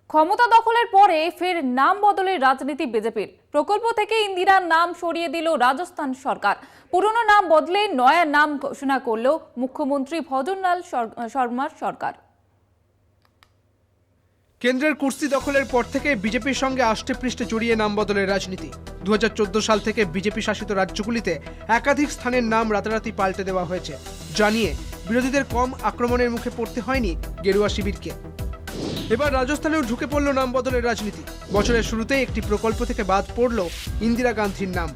ক্ষমতা দখলের পরে ফের নাম বদলের রাজনীতি বিজেপির। প্রকল্প থেকে ইন্দিরার নাম সরিয়ে দিল রাজস্থান সরকার। পুরনো নাম বদলে নয়া নাম ঘোষণা করল মুখ্যমন্ত্রী ভজনলাল শর্মার সরকার। কেন্দ্রের কুর্সি দখলের পর থেকে বিজেপির সঙ্গে আষ্টে পৃষ্ঠে জড়িয়ে নাম বদলের রাজনীতি। 2014 সাল থেকে বিজেপি শাসিত রাজ্যগুলিতে একাধিক স্থানের নাম রাতারাতি পাল্টে দেওয়া হয়েছে, জানিয়ে বিরোধীদের কম আক্রমণের মুখে পড়তে হয়নি গেরুয়া শিবিরকে। এবার রাজস্থানেও ঢুকে পড়ল নাম বদলের রাজনীতি। বছরের শুরুতেই একটি প্রকল্প থেকে বাদ পড়ল ইন্দিরা গান্ধীর নাম।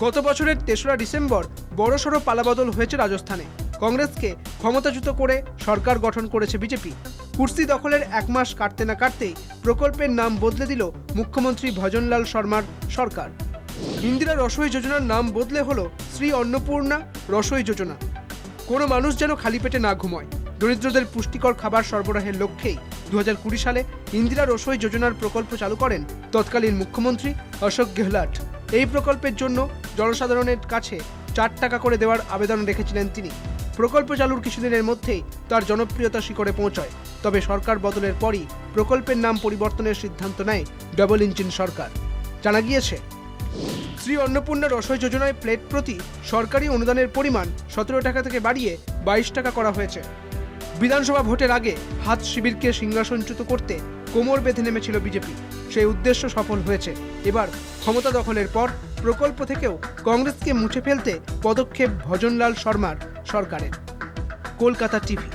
গত বছরের 3রা ডিসেম্বর বড়সড় পালাবদল হয়েছে রাজস্থানে। কংগ্রেসকে ক্ষমতাচ্যুত করে সরকার গঠন করেছে বিজেপি। কুর্সি দখলের 1 মাস কাটতে না কাটতেই প্রকল্পের নাম বদলে দিল মুখ্যমন্ত্রী ভজনলাল শর্মার সরকার। ইন্দিরা রসোই যোজনার নাম বদলে হলো শ্রী অন্নপূর্ণা রসোই যোজনা। কোনো মানুষ যেন খালি পেটে না ঘুমায়, দরিদ্রদের পুষ্টিকর খাবার সরবরাহের লক্ষ্যেই 2020 সালে ইন্দিরা রসোই যোজনার প্রকল্প চালু করেন তৎকালীন মুখ্যমন্ত্রী অশোক গেহলট। এই প্রকল্পের জন্য জনসাধারণের কাছে 4 টাকা করে দেওয়ার আবেদন রেখেছিলেন তিনি। প্রকল্প চালুর কিছুদিনের মধ্যেই তার জনপ্রিয়তা শিখরে পৌঁছয়। তবে সরকার বদলের পরই প্রকল্পের নাম পরিবর্তনের সিদ্ধান্ত নেয় ডবল ইঞ্জিন সরকার। জানা গিয়েছে, শ্রী অন্নপূর্ণা রসোই যোজনায় প্লেট প্রতি সরকারি অনুদানের পরিমাণ 17 টাকা থেকে বাড়িয়ে 22 টাকা করা হয়েছে। বিধানসভা ভোটের আগে হাত শিবিরকে সিংহাসনচ্যুত করতে কোমর বেঁধে নেমেছিল বিজেপি। সেই উদ্দেশ্য সফল হয়েছে। এবার ক্ষমতা দখলের পর প্রকল্প থেকেও কংগ্রেসকে মুছে ফেলতে পদক্ষেপ ভজনলাল শর্মার সরকারের। কলকাতা টিভি।